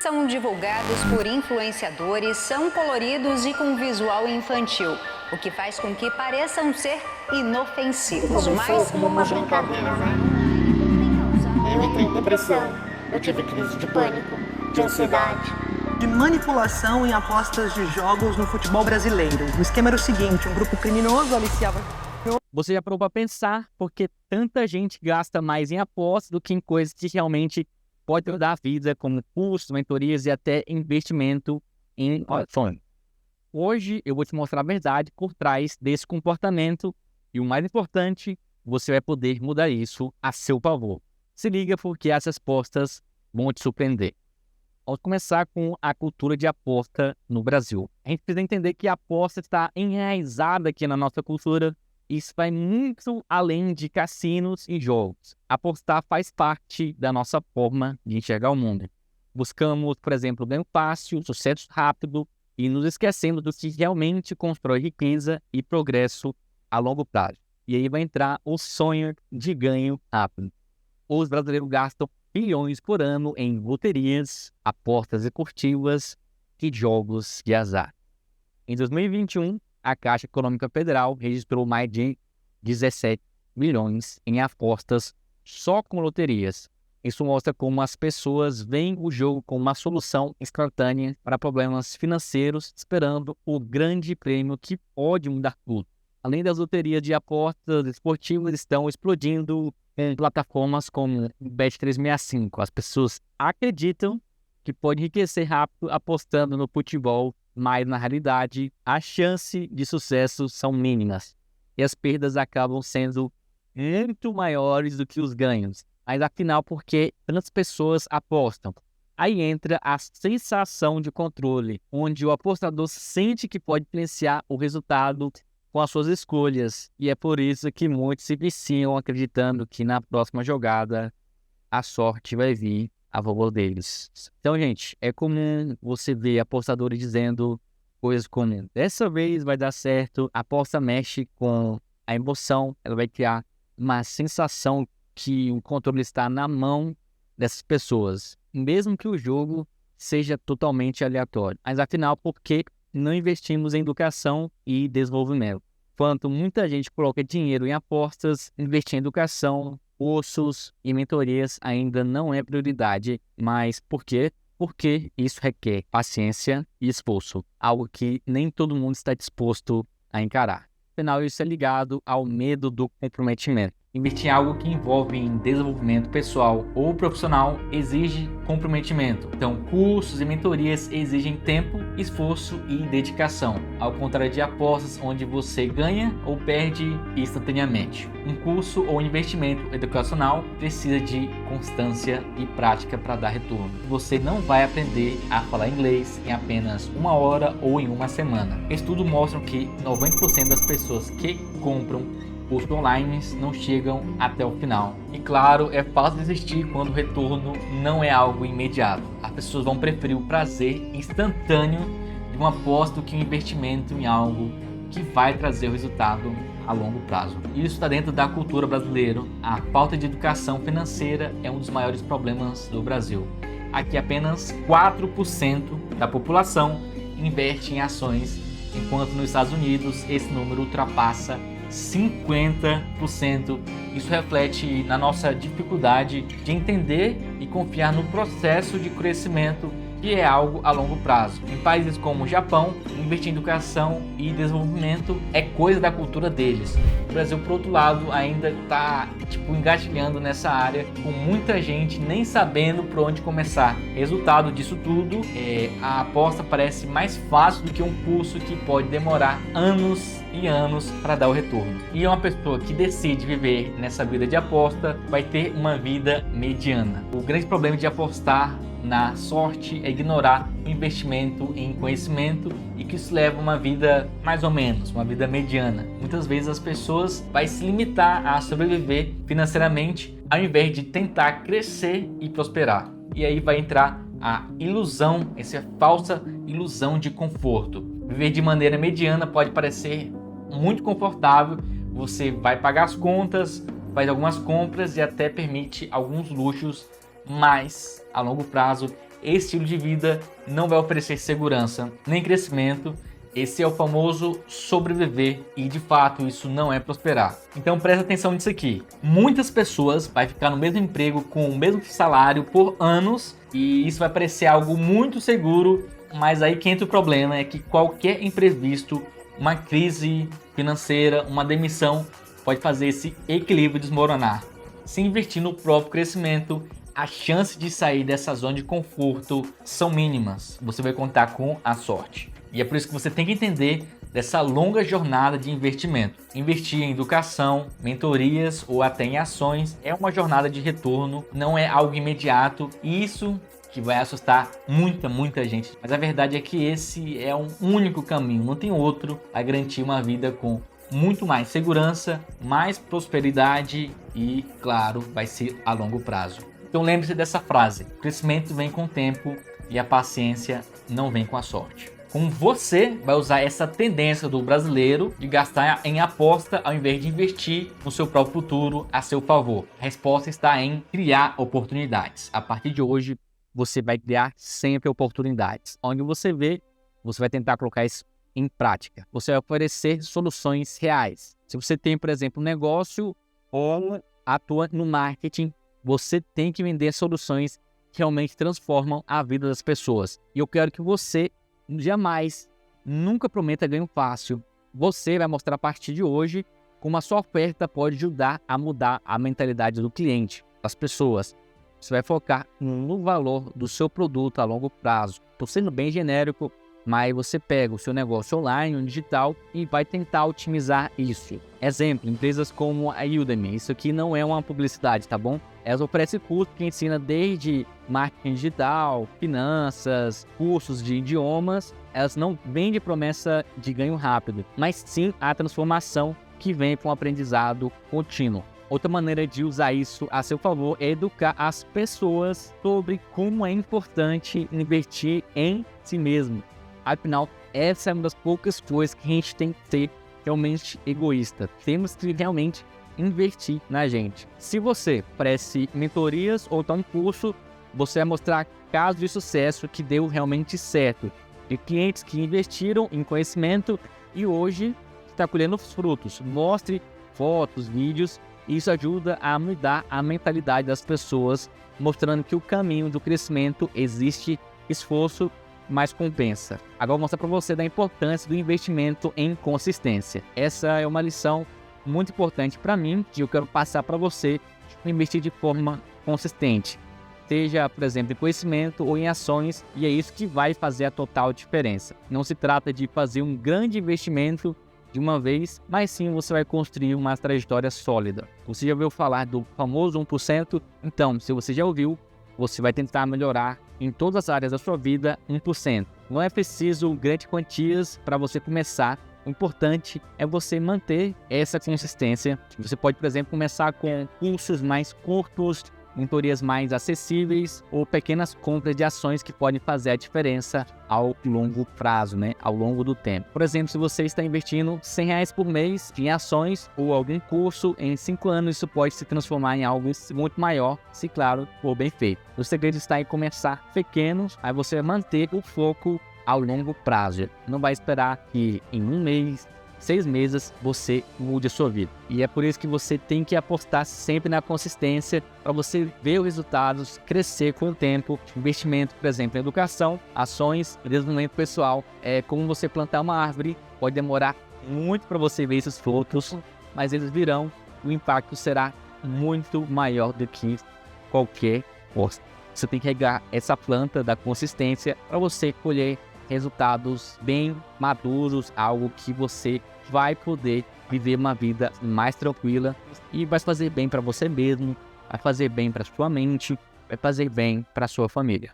São divulgados por influenciadores, são coloridos e com visual infantil, o que faz com que pareçam ser inofensivos. Começou como uma brincadeira, né? Eu entrei em depressão, eu tive crise de pânico, de ansiedade. De manipulação em apostas de jogos no futebol brasileiro. O esquema era o seguinte, um grupo criminoso aliciava... Você já parou para pensar por que tanta gente gasta mais em apostas do que em coisas que realmente pode mudar a vida, como cursos, mentorias e até investimento em ações. Hoje eu vou te mostrar a verdade por trás desse comportamento e o mais importante, você vai poder mudar isso a seu favor. Se liga porque essas apostas vão te surpreender. Vamos começar com a cultura de aposta no Brasil. A gente precisa entender que a aposta está enraizada aqui na nossa cultura. Isso vai muito além de cassinos e jogos. Apostar faz parte da nossa forma de enxergar o mundo. Buscamos, por exemplo, ganho fácil, sucesso rápido e nos esquecemos do que realmente constrói riqueza e progresso a longo prazo. E aí vai entrar o sonho de ganho rápido. Os brasileiros gastam bilhões por ano em loterias, apostas esportivas e jogos de azar. Em 2021, a Caixa Econômica Federal registrou mais de 17 bilhões em apostas só com loterias. Isso mostra como as pessoas veem o jogo como uma solução instantânea para problemas financeiros, esperando o grande prêmio que pode mudar tudo. Além das loterias de apostas esportivas, estão explodindo em plataformas como Bet365. As pessoas acreditam que pode enriquecer rápido apostando no futebol, mas na realidade as chances de sucesso são mínimas e as perdas acabam sendo muito maiores do que os ganhos. Mas afinal, por que tantas pessoas apostam? Aí entra a sensação de controle, onde o apostador sente que pode influenciar o resultado com as suas escolhas. E é por isso que muitos se viciam acreditando que na próxima jogada a sorte vai vir a favor deles. Então, gente, é comum você ver apostadores dizendo coisas como dessa vez vai dar certo. A aposta mexe com a emoção, ela vai criar uma sensação que o controle está na mão dessas pessoas, mesmo que o jogo seja totalmente aleatório. Mas afinal, por que não investimos em educação e desenvolvimento? Enquanto muita gente coloca dinheiro em apostas, investir em educação, cursos e mentorias ainda não é prioridade. Mas por quê? Porque isso requer paciência e esforço, algo que nem todo mundo está disposto a encarar. Afinal, isso é ligado ao medo do comprometimento. Investir em algo que envolve em desenvolvimento pessoal ou profissional exige comprometimento. Então, cursos e mentorias exigem tempo, esforço e dedicação, ao contrário de apostas onde você ganha ou perde instantaneamente. Um curso ou investimento educacional precisa de constância e prática para dar retorno. Você não vai aprender a falar inglês em apenas uma hora ou em uma semana. Estudos mostram que 90% das pessoas que compram cursos online não chegam até o final. E claro, é fácil desistir quando o retorno não é algo imediato. As pessoas vão preferir o prazer instantâneo de uma aposta do que um investimento em algo que vai trazer o resultado a longo prazo. Isso está dentro da cultura brasileira. A falta de educação financeira é um dos maiores problemas do Brasil. Aqui apenas 4% da população investe em ações, enquanto nos Estados Unidos esse número ultrapassa 50%. Isso reflete na nossa dificuldade de entender e confiar no processo de crescimento, que é algo a longo prazo. Em países como o Japão, investir em educação e desenvolvimento é coisa da cultura deles. O Brasil, por outro lado, ainda está engatilhando nessa área, com muita gente nem sabendo por onde começar. Resultado disso tudo, a aposta parece mais fácil do que um curso que pode demorar anos e anos para dar o retorno. E uma pessoa que decide viver nessa vida de aposta vai ter uma vida mediana. O grande problema de apostar na sorte é ignorar o investimento em conhecimento e que isso leva uma vida mais ou menos, uma vida mediana. Muitas vezes as pessoas vão se limitar a sobreviver financeiramente ao invés de tentar crescer e prosperar. E aí vai entrar a ilusão, essa falsa ilusão de conforto. Viver de maneira mediana pode parecer muito confortável, você vai pagar as contas, faz algumas compras e até permite alguns luxos, mas a longo prazo esse estilo de vida não vai oferecer segurança nem crescimento. Esse é o famoso sobreviver e de fato isso não é prosperar. Então presta atenção nisso aqui. Muitas pessoas vão ficar no mesmo emprego com o mesmo salário por anos e isso vai parecer algo muito seguro, mas aí que entra o problema, é que qualquer imprevisto, uma crise financeira, uma demissão pode fazer esse equilíbrio desmoronar. Se investir no próprio crescimento, as chances de sair dessa zona de conforto são mínimas. Você vai contar com a sorte. E é por isso que você tem que entender dessa longa jornada de investimento. Investir em educação, mentorias ou até em ações é uma jornada de retorno, não é algo imediato. E isso que vai assustar muita gente. Mas a verdade é que esse é um único caminho, não tem outro a garantir uma vida com muito mais segurança, mais prosperidade e, claro, vai ser a longo prazo. Então lembre-se dessa frase: o crescimento vem com o tempo e a paciência não vem com a sorte. Como você vai usar essa tendência do brasileiro de gastar em aposta ao invés de investir no seu próprio futuro a seu favor? A resposta está em criar oportunidades. A partir de hoje, você vai criar sempre oportunidades. Onde você vê, você vai tentar colocar isso em prática. Você vai oferecer soluções reais. Se você tem, por exemplo, um negócio ou atua no marketing, você tem que vender soluções que realmente transformam a vida das pessoas. E eu quero que você jamais, nunca prometa ganho fácil. Você vai mostrar a partir de hoje como a sua oferta pode ajudar a mudar a mentalidade do cliente, das pessoas. Você vai focar no valor do seu produto a longo prazo. Estou sendo bem genérico, mas você pega o seu negócio online, no digital, e vai tentar otimizar isso. Exemplo, empresas como a Udemy. Isso aqui não é uma publicidade, tá bom? Elas oferecem cursos que ensina desde marketing digital, finanças, cursos de idiomas. Elas não vendem promessa de ganho rápido, mas sim a transformação que vem com o aprendizado contínuo. Outra maneira de usar isso a seu favor é educar as pessoas sobre como é importante investir em si mesmo. Afinal, essa é uma das poucas coisas que a gente tem que ser realmente egoísta. Temos que realmente investir na gente. Se você oferece mentorias ou então um curso, você vai mostrar casos de sucesso que deu realmente certo. De clientes que investiram em conhecimento e hoje está colhendo os frutos. Mostre fotos, vídeos. Isso ajuda a mudar a mentalidade das pessoas, mostrando que o caminho do crescimento existe esforço, mas compensa. Agora vou mostrar para você da importância do investimento em consistência. Essa é uma lição muito importante para mim, que eu quero passar para você: investir de forma consistente. Seja, por exemplo, em conhecimento ou em ações, e é isso que vai fazer a total diferença. Não se trata de fazer um grande investimento de uma vez, mas sim você vai construir uma trajetória sólida. Você já ouviu falar do famoso 1%? Então, se você já ouviu, você vai tentar melhorar em todas as áreas da sua vida 1%. Não é preciso grandes quantias para você começar. O importante é você manter essa consistência. Você pode, por exemplo, começar com cursos mais curtos, mentorias mais acessíveis ou pequenas compras de ações que podem fazer a diferença ao longo prazo, ao longo do tempo. Por exemplo, se você está investindo R$100 por mês em ações ou algum curso, em 5 anos isso pode se transformar em algo muito maior, se claro, for bem feito. O segredo está em começar pequenos, aí você vai manter o foco ao longo prazo. Não vai esperar que em 1 mês, 6 meses você mude a sua vida. E é por isso que você tem que apostar sempre na consistência para você ver os resultados crescer com o tempo. Investimento, por exemplo, em educação, ações, desenvolvimento pessoal. É como você plantar uma árvore, pode demorar muito para você ver esses frutos, mas eles virão. O impacto será muito maior do que qualquer custo. Você tem que regar essa planta da consistência para você colher resultados bem maduros, algo que você vai poder viver uma vida mais tranquila e vai fazer bem para você mesmo, vai fazer bem para sua mente, vai fazer bem para sua família.